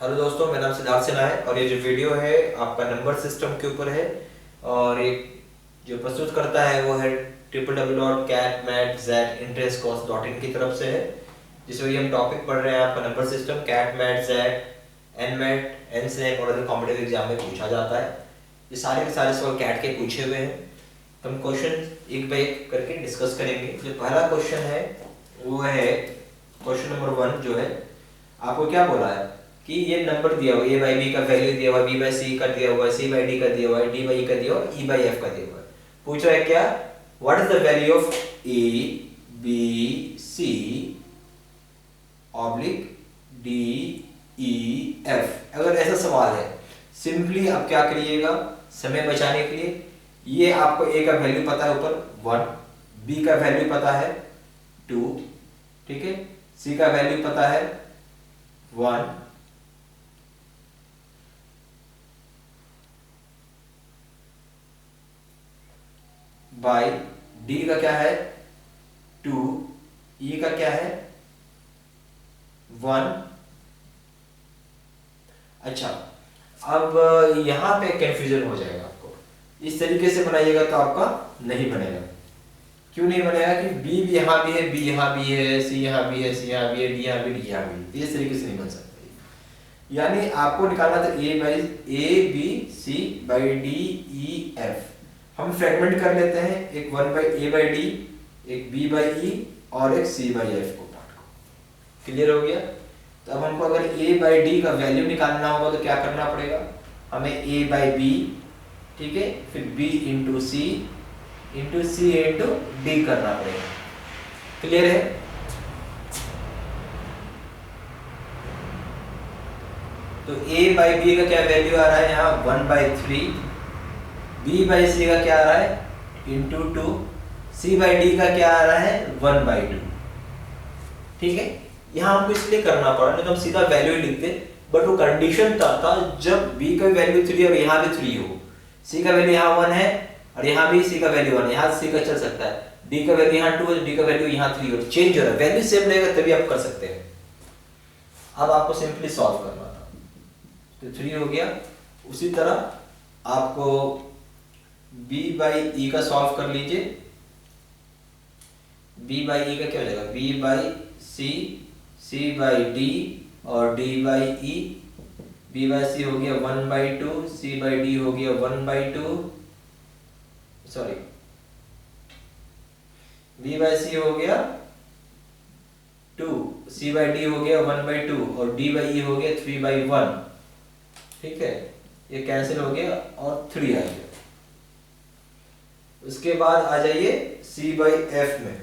Hello दोस्तों, मेरा नाम सिद्धार्थ सिन्हा है और ये जो वीडियो है आपका नंबर सिस्टम के ऊपर है। और एक जो प्रस्तुत करता है वो है www.catmatzatinterescourse.in की तरफ से है, जिसमें ये हम टॉपिक पढ़ रहे हैं आपका number system CAT MAT XAT NMAT NSEC और अदर कॉम्पिटिटिव एग्जाम में पूछा जाता है। ये सारे के सारे सवाल कैट के पूछे हुए हैं। हम क्वेश्चन एक बाय एक करके डिस्कस करेंगे। जो पहला क्वेश्चन है वो है क्वेश्चन नंबर 1। जो है आपको क्या बोला है कि ये नंबर दिया हुआ, ए बाई बी का वैल्यू दिया हुआ, बी बाई सी का दिया हुआ, सी बाई डी का दिया हुआ, डी बाई ई का दिया हुआ, ई बाई एफ का दिया हुआ है। पूछ रहा है क्या, what is the value of A B C oblique D E F. अगर ऐसा सवाल है, सिंपली आप क्या करिएगा समय बचाने के लिए, ये आपको ए का वैल्यू पता है ऊपर 1, बी का वैल्यू पता है 2, ठीक है, सी का वैल्यू पता है 1, बाई डी का क्या है 2, ई का क्या है 1। अच्छा, अब यहां पे कंफ्यूजन हो जाएगा आपको। इस तरीके से बनाइएगा तो आपका नहीं बनेगा। क्यों नहीं बनेगा कि बी भी यहां भी है, बी यहां भी है, सी यहां भी है, सी यहां भी है, डी यहां भी, डी यहां भी। इस तरीके से नहीं बन सकता। यानी आपको निकालना था A B C by D E F. हम फ्रेगमेंट कर लेते हैं, एक 1 बाई ए बाई डी, एक बी बाई ई और एक सी बाई एफ को पार्ट को। क्लियर हो गया। तो अब हमको अगर ए बाई डी का वैल्यू निकालना होगा तो क्या करना पड़ेगा हमें, ए बाई बी, ठीक है, फिर बी इंटू सी इंटू डी करना पड़ेगा। क्लियर है। तो a बाई बी का क्या वैल्यू आ रहा है यहाँ 1/3, b बाई सी का क्या आ रहा है इंटू 2, c बाई डी का क्या आ रहा है 1/2। ठीक है, यहाँ हमको इसलिए करना पड़ा, नहीं तो हम सीधा वैल्यू ही लिखते, बट वो कंडीशन था जब b का वैल्यू 3 और यहाँ भी 3 हो, c का वैल्यू यहाँ 1 है और यहाँ भी c का वैल्यू 1 है, यहाँ c का चल सकता है, d का वैल्यू यहाँ 2 है, d का वैल्यू यहाँ 3 हो, चेंज हो रहा है, वैल्यू सेम रहेगा तभी आप कर सकते हैं। अब आपको सिंपली सॉल्व करना था, तो 3 हो गया। उसी तरह आपको b बाई ई का सॉल्व कर लीजिए। b बाई ई का क्या हो जाएगा, b by C, c by D और d by E. b by C हो गया 1/2, c बाई डी हो गया 1/2, सॉरी b बाई सी हो गया 2, c बाई डी हो गया 1/2 और d बाई ई हो गया 3/1। ठीक है, ये कैंसिल हो गया और 3 आ गया। उसके बाद आ जाइए c बाई एफ में।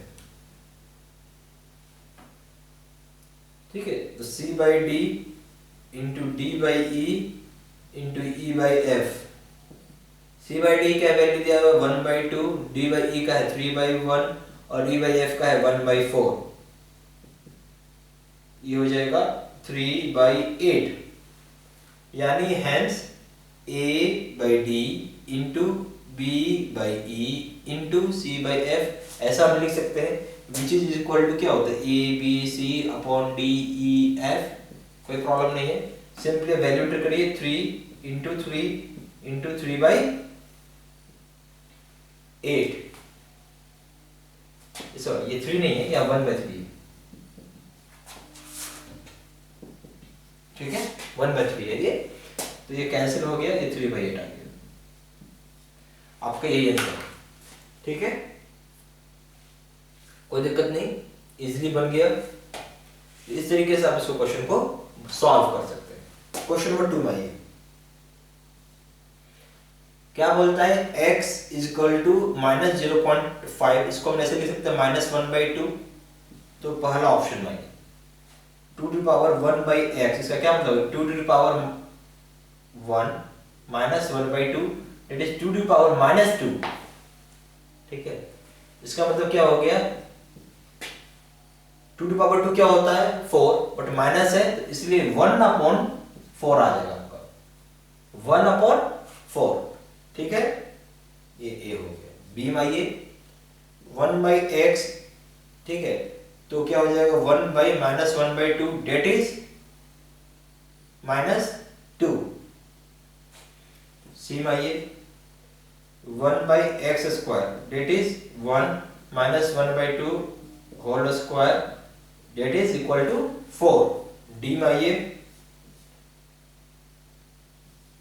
ठीक है, तो c by D into D by E into E by F. c by D क्या वैल्यू दिया हुआ 1/2, डी बाई ई का है 3/1 और ई बाई एफ का है 1/4। ये हो जाएगा 3/8। यानी hence a by D into B by E into C by F, ऐसा हम लिख सकते हैं, विच इज इक्वल टू क्या होता है A B C upon D E F. कोई प्रॉब्लम नहीं है, सिंपली वैल्यू एंटर करिए 3 इंटू 3/8। सॉरी, ये 3 नहीं है, या 1/3 है। ठीक है, 1/3 है ये, तो ये कैंसिल हो गया, ये 3/8 आ गया। आपका यही आंसर। ठीक है, कोई दिक्कत नहीं, इजीली बन गया। इस तरीके से आप इसको क्वेश्चन को सॉल्व कर सकते हैं। क्वेश्चन नंबर 2 में आइए, क्या बोलता है x इज इक्वल टू -0.5। इसको हम ऐसे लिख सकते हैं -1/2। तो पहला ऑप्शन में 2 टू पावर 1/x, इसका क्या मतलब है 2 to power 1 -1/2, it is 2 to power -2। ठीक है, इसका मतलब क्या हो गया 2 टू पावर 2 क्या होता है 4, बट माइनस है तो इसलिए 1/4 आ जाएगा आपका, 1/4। ठीक है, ये a हो गया। b में आइए 1/x, ठीक है, तो क्या हो जाएगा 1/-1/2 डेट इज माइनस 2, सी में आइए 1/x² that is 1 minus 1/2 whole square that is equal to 4। D में आइए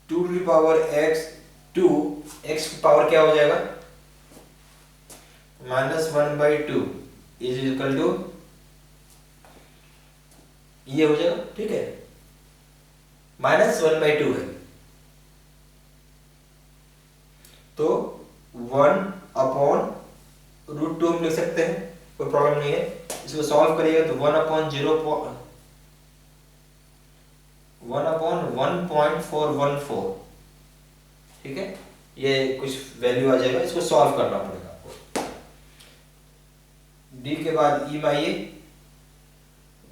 2 to the power x, 2 x की पावर क्या हो जाएगा माइनस 1/2 इज इक्वल टू ये हो जाएगा, ठीक है, माइनस 1/2 है तो 1/√2 हम लिख सकते हैं, कोई प्रॉब्लम नहीं है। इसको सॉल्व करिएगा तो 1/1.414, ठीक है, ये कुछ वैल्यू आ जाएगा, इसको सॉल्व करना पड़ेगा आपको। डी के बाद ई में आइए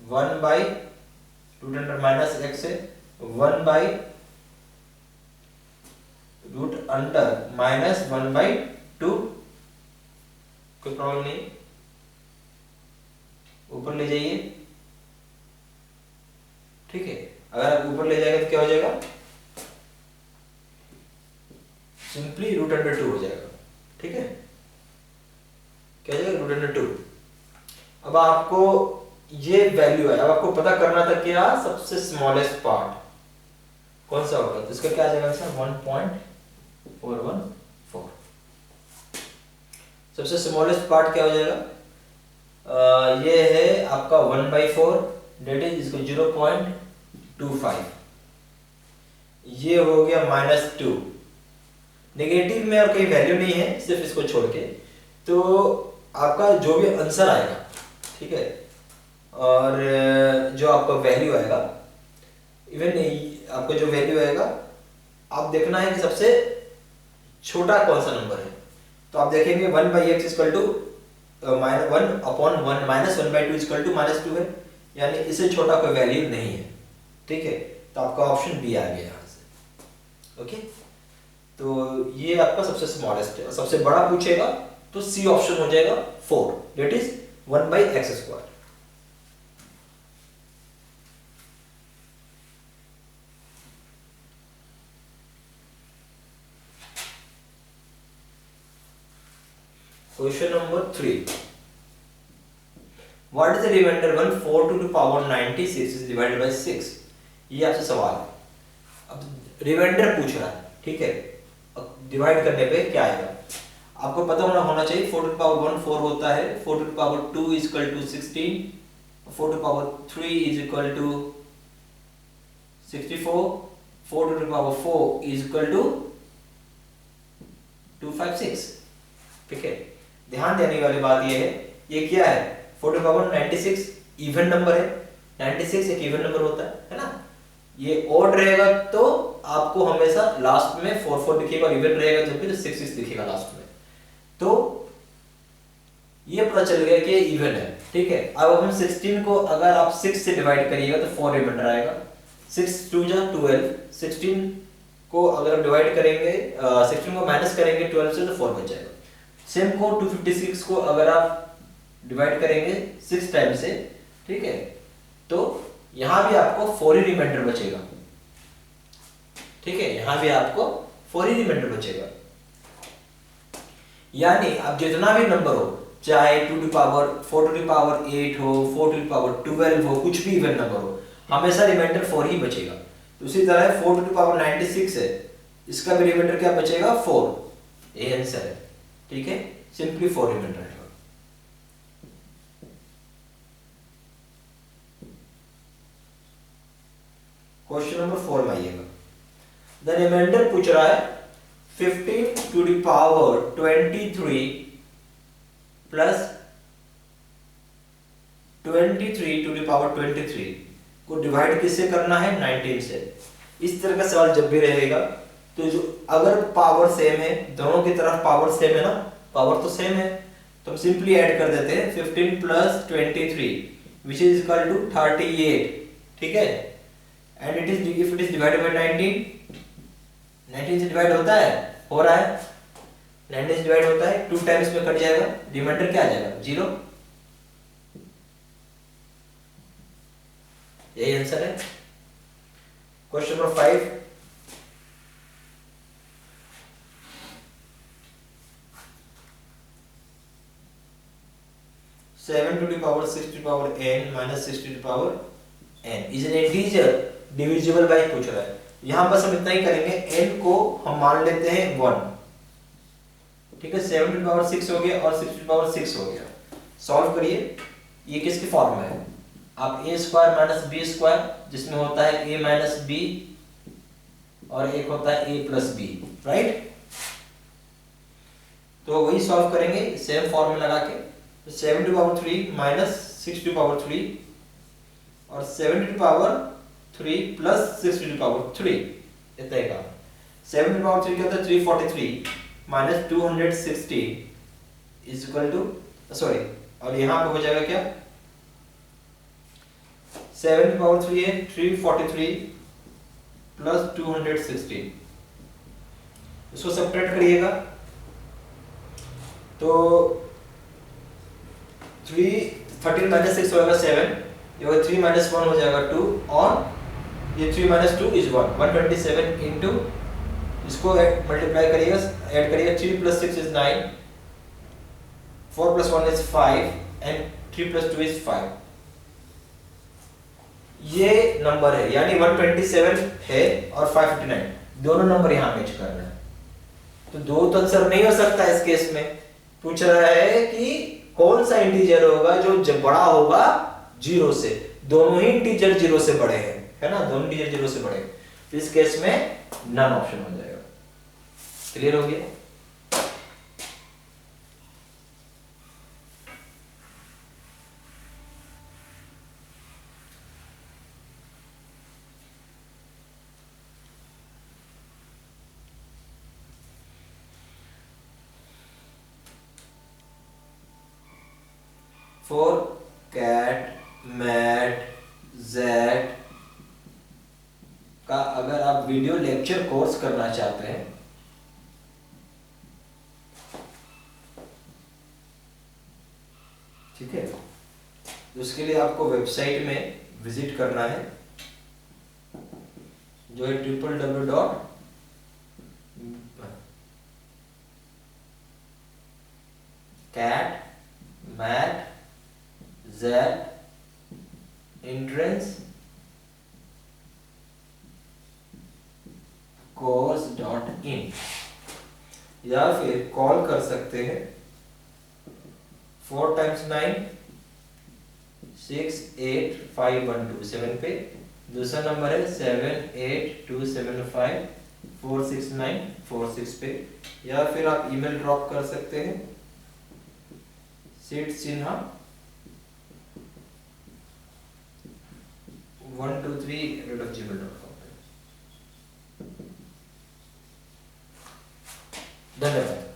1/√x है 1/√-1/2, कोई प्रॉब्लम नहीं, ऊपर ले जाइए, ठीक है। अगर आप ऊपर ले जाएंगे तो क्या हो जाएगा, सिंपली √2 हो जाएगा, ठीक है, क्या हो जाएगा √2। अब आपको ये वैल्यू है, अब आपको पता करना था क्या सबसे स्मॉलेस्ट पार्ट कौन सा होगा, तो इसका क्या आ जाएगा सर 1.414। सबसे स्मॉलेस्ट पार्ट क्या हो जाएगा, ये है आपका 1/4 डेट इज इसको 0.25, ये हो गया -2। नेगेटिव में और कोई वैल्यू नहीं है सिर्फ इसको छोड़ के, तो आपका जो भी आंसर आएगा, ठीक है, और जो आपका वैल्यू आएगा, इवन आपका जो वैल्यू आएगा आप देखना है कि सबसे छोटा कौन सा नंबर है, तो आप देखेंगे 1/x equal to -1/1 minus 1/2 equal to -2 है, यानी इससे छोटा कोई वैल्यू नहीं है, ठीक है, तो आपका ऑप्शन बी आ गया यहाँ से, ओके। तो ये आपका सबसे स्मॉलेस्ट है, सबसे बड़ा पूछेगा तो सी ऑप्शन हो जाएगा 4 that is 1/x²। Question number 3, what is the remainder 1 4 to the power 96 is divided by 6। ये आपसे सवाल है, अब रिमाइंडर पूछ रहा है, ठीक है, अब डिवाइड करने पे क्या आएगा आपको पता होना चाहिए। 4 टू द पावर 1 4 होता है, 4 to the power 2 is equal to 16, 4 to the power 3 is equal to 64, 4 to the power 4 is equal to 256, ठीक है। ध्यान देने वाली बात ये है, ये क्या है 4 to the power 96 even number है, 96 एक इवन नंबर होता है ना, ये ऑड रहेगा तो आपको हमेशा लास्ट में 4 4 दिखेगा, और इवन रहेगा तो फिर 6 6 दिखेगा लास्ट में, तो ये पता चल गया कि ये इवन है, ठीक है। अब हम 16 को अगर आप 6 से डिवाइड करिएगा तो 4 रिमाइंडर आएगा, 6 2 जा 12, 16 को अगर आप डिवाइड करेंगे 16 को माइनस करेंगे 12 से तो 4 बच जाएगा। सेम को 256 को अगर आप डिवाइड करेंगे 6 टाइम से, ठीक है, तो यहां भी आपको 4 ही रिमाइंडर बचेगा, ठीक है, यहां भी आपको 4 ही रिमाइंडर बचेगा। यानी अब जितना भी नंबर हो, चाहे 2 टू पावर 4 टू पावर 8 हो, 4 टू पावर 12 हो, कुछ भी इवन नंबर हो, हमेशा रिमाइंडर 4 ही बचेगा। तो उसी तरह 4 टू पावर 96 है, इसका भी रिमाइंडर क्या बचेगा 4, ये आंसर है, ठीक है, सिंपली 4 रिमाइंडर रहेगा। क्वेश्चन नंबर 4 में आइएगा, द रिमाइंडर पूछ रहा है 15 to the power 23 plus 23 to the power 23 को डिवाइड किससे करना है 19 से। इस तरह का सवाल जब भी रहेगा तो जो अगर पावर सेम है, दोनों की तरफ पावर सेम है ना, पावर तो सेम है, तो हम सिंपली ऐड कर देते हैं 15 plus 23 which is equal to 38, ठीक है, and it is if it is divided by 19 से डिवाइड होता है, हो रहा है, 19 से डिवाइड होता है, 2 टाइम्स में कट जाएगा, रिमाइंडर क्या आ जाएगा 0, यही आंसर है। Question number 5, seven to the power six to the power n minus six to the power n is an integer divisible by पूछ रहा है। यहां बस हम इतना ही करेंगे, n को हम मान लेते हैं 1, ठीक है। 7 टू द पावर 6 हो गया और 6 टू द पावर 6 हो गया। सॉल्व करिए, ये किसकी फॉर्म में है? आप a square minus B square, जिसमें होता है a माइनस बी और एक होता है a प्लस बी, राइट। तो वही सॉल्व करेंगे सेम फॉर्म में लगा के। तो 7 to the power 3 minus 6 to the power 3 और 7 to the power 3 plus 6 to the power 3, इतना ही काम। 7 टू द पावर 3 क्या होता है? 343 minus 260 is equal to, sorry, और यहाँ पे हो जाएगा क्या? 7 टू द पावर 3 है 343 प्लस 260, इसको सब्ट्रैक्ट करिएगा तो 13 माइनस 6 होगा 7, ये होगा 3 माइनस 1 हो जाएगा 2 और ये 3 माइनस 2 इज 1, 127 इंटू, इसको मल्टीप्लाई करिएगा, ऐड करिएगा, 3 plus 6 is 9, 4 plus 1 is 5 and 3 plus 2 is 5। ये नंबर है, यानी 127 है और 559, दोनों नंबर यहाँ मैच करना है। तो दो तो आंसर नहीं हो सकता इस केस में। पूछ रहा है कि कौन सा इंटीजर होगा जो बड़ा होगा 0 से। दोनों ही इंटीजर 0 से बड़े हैं, है ना, दोनों इंटीजर 0 से बड़े हैं। तो इस केस में नन ऑप्शन हो जाएगा। क्लियर हो गया? फॉर कैट, मैट, जेड का अगर आप वीडियो लेक्चर कोर्स करना चाहते हैं ठीक है, तो उसके लिए आपको वेबसाइट में विजिट करना है जो है www. CAT MAT Z entrance course.in या फिर कॉल कर सकते हैं 4 times 9 68512 पे। दूसरा नंबर है 7827546946 पे, या फिर आप ईमेल ड्रॉप कर सकते हैं seedsinha123@gmail.com पे। धन्यवाद।